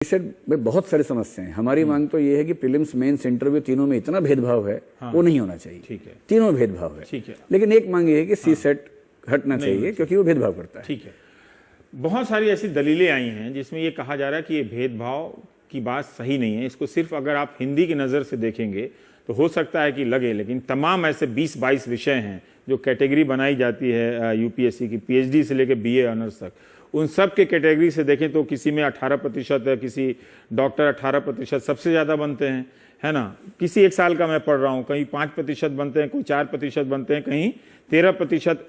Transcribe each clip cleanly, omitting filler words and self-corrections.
Set में बहुत सारी समस्याएं हैं। हमारी मांग तो ये है कि प्रीलिम्स, मेंस, इंटरव्यू तीनों में इतना भेदभाव है, वो नहीं होना चाहिए। ठीक है, तीनों भेदभाव है। ठीक है। लेकिन एक मांग ये है कि सी सेट हटना चाहिए क्योंकि वो भेदभाव करता है। ठीक है। बहुत सारी ऐसी दलीलें आई हैं जिसमें ये कहा जा रहा है कि ये भेदभाव की बात सही नहीं है। इसको सिर्फ अगर आप हिंदी की नज़र से देखेंगे तो हो सकता है कि लगे, लेकिन तमाम ऐसे 20-22 विषय हैं जो कैटेगरी बनाई जाती है यूपीएससी की, पीएचडी से लेकर बीए ऑनर्स तक, उन सब के कैटेगरी से देखें तो किसी में 18% है, किसी डॉक्टर 18% सबसे ज़्यादा बनते हैं, है ना। किसी एक साल का मैं पढ़ रहा हूँ, कहीं 5% बनते हैं, कोई 4% बनते हैं, कहीं 13%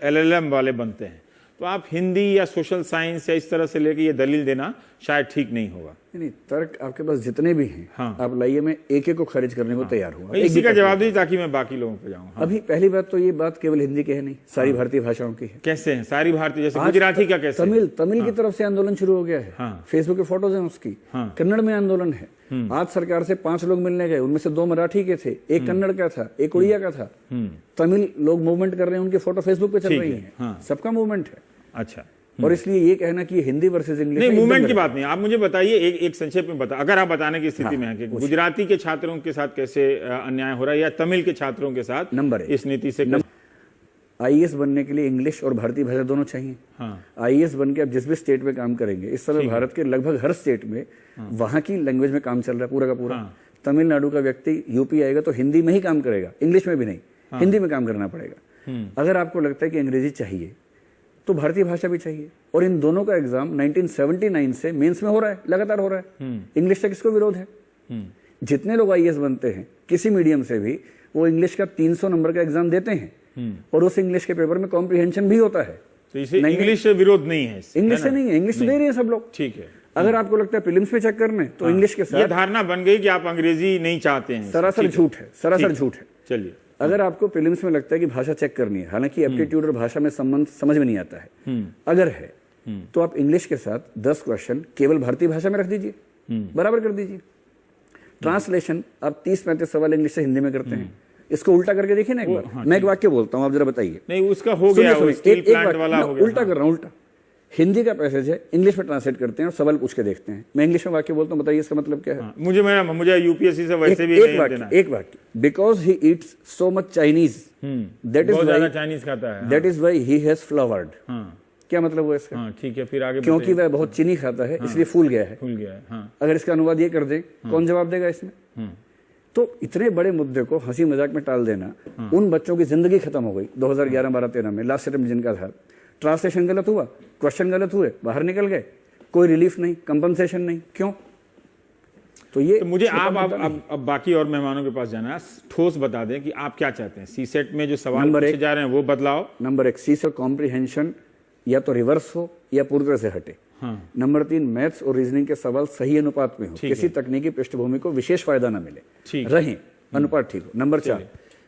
LLM वाले बनते हैं। तो आप हिंदी या सोशल साइंस या इस तरह से लेके ये दलील देना शायद ठीक नहीं होगा। नहीं, तर्क आपके पास जितने भी हैं, हाँ। आप लाइए, मैं एक एक को खारिज करने को तैयार हूँ। इसी का जवाब दीजिए ताकि मैं बाकी लोगों पे जाऊँ। अभी पहली बात तो ये बात केवल हिंदी की है नहीं, सारी भारतीय भाषाओं की है। कैसे है सारी भारतीय, जैसे गुजराती का कैसे? तमिल की तरफ से आंदोलन शुरू हो गया है। फेसबुक के फोटोज हैं उसकी। कन्नड़ में आंदोलन है। आज सरकार से 5 लोग मिलने गए, उनमें से 2 मराठी के थे, एक कन्नड़ का था, एक उड़िया का था। तमिल लोग मूवमेंट कर रहे हैं, उनकी फोटो फेसबुक पे चल रही है। सबका मूवमेंट है। अच्छा। और इसलिए ये कहना कि हिंदी वर्सेस इंग्लिश, नहीं, मूवमेंट की बात नहीं। आप मुझे बताइए, एक संक्षेप में बता, अगर आप बताने की स्थिति में हैं कि गुजराती के छात्रों के साथ कैसे अन्याय हो रहा है या तमिल के छात्रों के साथ नंबर इस नीति से। आईएएस बनने के लिए इंग्लिश और भारतीय भाषा दोनों चाहिए। आईएएस बन के आप जिस भी स्टेट में काम करेंगे, इस समय भारत के लगभग हर स्टेट में वहां की लैंग्वेज में काम चल रहा है पूरा का पूरा। तमिलनाडु का व्यक्ति यूपी आएगा तो हिंदी में ही काम करेगा, इंग्लिश में भी नहीं, हिंदी में काम करना पड़ेगा। अगर आपको लगता है कि अंग्रेजी चाहिए तो भारतीय भाषा भी चाहिए। और इन दोनों का एग्जाम 1979 से मेंस में हो रहा है, लगातार हो रहा है। इंग्लिश का किसको विरोध है? जितने लोग आईएएस बनते हैं किसी मीडियम से भी, वो इंग्लिश का 300 नंबर का एग्जाम देते हैं और उस इंग्लिश के पेपर में कॉम्प्रिहेंशन भी होता है। तो इसे इंग्लिश से विरोध नहीं है? इंग्लिश से नहीं है, इंग्लिश से दे रहे हैं सब लोग। ठीक है। अगर आपको लगता है प्रीलिम्स पे चेक करना है तो इंग्लिश के साथ ये धारणा बन गई कि आप अंग्रेजी नहीं चाहते हैं। सरासर झूठ है, सरासर झूठ है। चलिए, अगर आपको प्रीलिम्स में लगता है कि भाषा चेक करनी है, हालांकि एप्टीट्यूड और भाषा में संबंध समझ में नहीं आता है, अगर है तो आप इंग्लिश के साथ 10 क्वेश्चन केवल भारतीय भाषा में रख दीजिए, बराबर कर दीजिए। ट्रांसलेशन आप 30-35 सवाल इंग्लिश से हिंदी में करते हैं, इसको उल्टा करके देखिए ना एक बार। मैं एक वाक्य बोलता हूं, आप जरा बताइए। नहीं, उसका हो गया, स्टील प्लांट वाला हो गया। उल्टा कर रहा हूं, उल्टा। हिंदी का पैसेज है, इंग्लिश में ट्रांसलेट करते हैं और सवाल पूछ के देखते हैं। मैं इंग्लिश में वाक्य बोलता हूं, बताइए इसका मतलब क्या है? मुझे यूपीएससी से वैसे भी नहीं देना। एक वाक्य, because he eats so much Chinese, that is why Chinese खाता है, that is why he has flowered. क्या मतलब हुआ इसका? ठीक है, फिर आगे। क्योंकि वह बहुत चीनी खाता है इसलिए फूल गया है। फूल गया है। अगर इसका अनुवाद ये कर दे, कौन जवाब देगा इसमें? तो इतने बड़े मुद्दे को हंसी मजाक में टाल देना, उन बच्चों की जिंदगी खत्म हो गई 2011-12-13 में, लास्ट अटेम्प्ट जिनका था। ट्रांसलेशन गलत हुआ, क्वेश्चन गलत हुए, बाहर निकल गए, कोई रिलीफ नहीं, कंपनसेशन नहीं। क्यों? तो ये तो मुझे आप अब बाकी और मेहमानों के पास जाना है, ठोस बता दें कि आप क्या चाहते हैं। सी सेट में जो सवाल पूछे जा रहे हैं वो बदलाव। नंबर 1, सी सेट कॉम्प्रिहेंशन या तो रिवर्स हो या पूरी तरह से हटे। नंबर 3, मैथ्स और रीजनिंग के सवाल सही अनुपात में हो, किसी तकनीकी पृष्ठभूमि को विशेष फायदा ना मिले, रहे अनुपात ठीक हो। नंबर 4,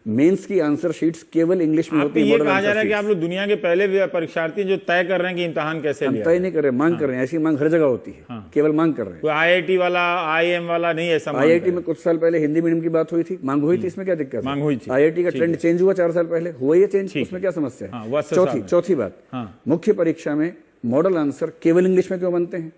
मेंस की आंसर शीट्स केवल इंग्लिश में होती है। ये कहा जा रहा है कि आप लोग दुनिया के पहले परीक्षार्थी जो तय कर रहे हैं कि इम्तिहान कैसे लिया, तय नहीं कर रहे, मांग कर रहे हैं। ऐसी मांग हर जगह होती है, केवल मांग कर रहे हैं। कोई आईआईटी वाला, आईएम वाला नहीं ऐसा। आईआईटी में कुछ साल पहले हिंदी मीडियम की बात हुई थी, मांग हुई थी, इसमें क्या दिक्कत? मांग हुई थी। आईआईटी का ट्रेंड चेंज हुआ 4 साल पहले, हुआ ये चेंज, उसमें क्या समस्या है? चौथी बात, मुख्य परीक्षा में मॉडल आंसर केवल इंग्लिश में क्यों बनते हैं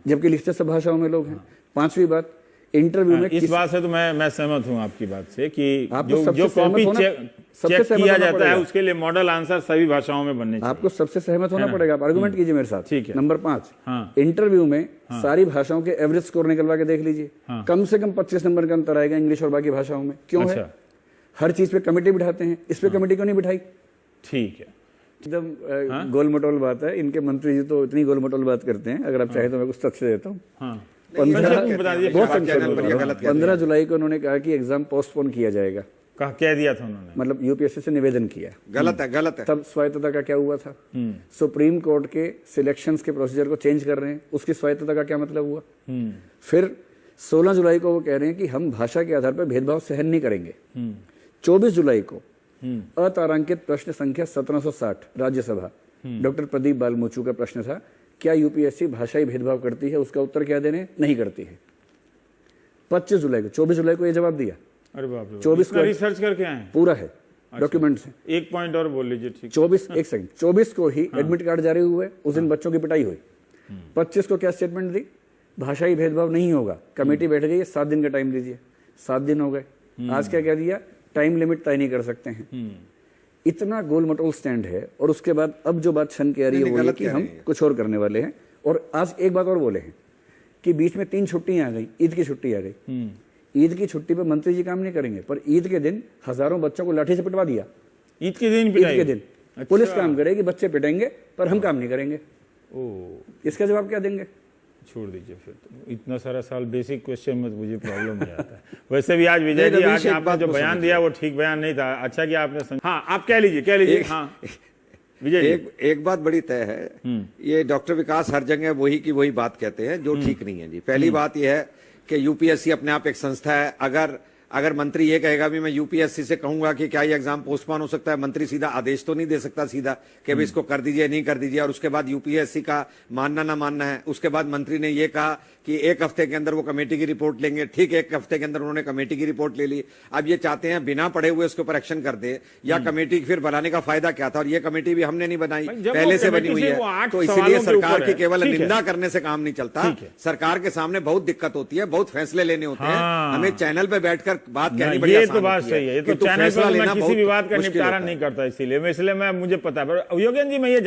जबकि लिखते सब भाषाओं में लोग हैं? 5वीं बात, इंटरव्यू में इस बात से तो मैं सहमत हूं आपकी बात से कि जो कॉपी चेक किया जाता है उसके लिए मॉडल आंसर सभी भाषाओं में बनने चाहिए। आपको सबसे सहमत होना पड़ेगा। आप आर्गुमेंट कीजिए मेरे साथ। ठीक है। नंबर 5, इंटरव्यू में सारी भाषाओं के एवरेज स्कोर निकलवा के देख लीजिए, कम से कम 25 नंबर का अंतर आएगा इंग्लिश और बाकी भाषाओं में। क्यों है? हर चीज पे कमेटी बिठाते हैं, इस पे कमेटी क्यों नहीं बिठाई? ठीक है, एकदम गोल मटोल बात है। इनके मंत्री जी तो इतनी गोल मटोल बात करते हैं। अगर आप चाहे तो मैं कुछ तथ्य देता हूँ। 15 जुलाई को उन्होंने कहा कि एग्जाम पोस्टपोन किया जाएगा। कह दिया था उन्होंने, मतलब यूपीएससी से निवेदन किया। गलत है, गलत है। तब स्वायत्तता का क्या हुआ था? सुप्रीम कोर्ट के सिलेक्शंस के प्रोसीजर को चेंज कर रहे हैं, उसकी स्वायत्तता का क्या मतलब हुआ? फिर 16 जुलाई को वो कह रहे हैं कि हम भाषा के आधार पर भेदभाव सहन नहीं करेंगे। 24 जुलाई को अतारांकित प्रश्न संख्या 1760 राज्यसभा, डॉक्टर प्रदीप बालमोचू का प्रश्न था, क्या यूपीएससी भाषाई भेदभाव करती है? उसका उत्तर क्या देने? नहीं करती है। 25 जुलाई को, 24 जुलाई को ये जवाब दिया। अरे बाप रे, 24 को रिसर्च करके आए, पूरा है, डॉक्यूमेंट्स हैं। एक पॉइंट और बोल लीजिए। ठीक, 24 को ही एडमिट कार्ड जारी हुए, उस दिन बच्चों की पिटाई हुई। 25 को क्या स्टेटमेंट दी? भाषाई भेदभाव नहीं होगा। कमेटी बैठ गई है, 7 दिन का टाइम दीजिए, 7 दिन हो गए। आज क्या कह दिया, टाइम लिमिट तय नहीं कर सकते हैं। इतना गोल मटोल स्टैंड है। और उसके बाद अब जो बात छन के आ रही है वो ये कि हम कुछ और करने वाले हैं। और आज एक बात और बोले हैं कि बीच में 3 छुट्टियां आ गई, ईद की छुट्टी आ गई। ईद की छुट्टी पे मंत्री जी काम नहीं करेंगे, पर ईद के दिन हजारों बच्चों को लाठी से पिटवा दिया। ईद के दिन ईद के दिन पुलिस काम करेगी, बच्चे पिटेंगे, पर हम काम नहीं करेंगे। इसका जवाब क्या देंगे? छोड़ दीजिए फिर तो। इतना सारा साल बेसिक क्वेश्चन में मुझे प्रॉब्लम नहीं आता है। वैसे भी आज विजय जी आज आपने जो बयान दिया वो ठीक बयान नहीं था। अच्छा कि आपने हाँ आप कह लीजिए हाँ विजय जी। एक बात बड़ी तय है, ये डॉक्टर विकास हर जगह वही की वही बात कहते हैं जो ठीक नहीं है जी। पहली बात यह है कि यूपीएससी अपने आप एक संस्था है। अगर मंत्री ये कहेगा भी मैं यूपीएससी से कहूंगा कि क्या ये एग्जाम पोस्टपोन हो सकता है, मंत्री सीधा आदेश तो नहीं दे सकता सीधा कि भाई इसको कर दीजिए नहीं कर दीजिए। और उसके बाद यूपीएससी का मानना ना मानना है। उसके बाद मंत्री ने ये कहा कि 1 हफ्ते के अंदर वो कमेटी की रिपोर्ट लेंगे। ठीक है, 1 हफ्ते के अंदर उन्होंने कमेटी की रिपोर्ट ले ली। अब ये चाहते हैं बिना पढ़े हुए उसके ऊपर एक्शन कर दे, या कमेटी फिर बनाने का फायदा क्या था? और ये कमेटी भी हमने नहीं बनाई, पहले से बनी हुई है। तो इसीलिए सरकार की केवल निंदा करने से काम नहीं चलता। सरकार के सामने बहुत दिक्कत होती है, बहुत फैसले लेने होते हैं। हमें चैनल पे बैठकर बात कहनी बड़ी ये तो बात सही है। ये तो चैनल पर मैं किसी भी बात का निपटारा नहीं करता, इसीलिए मैं मुझे पता है। पर योगेंद्र जी मैं ये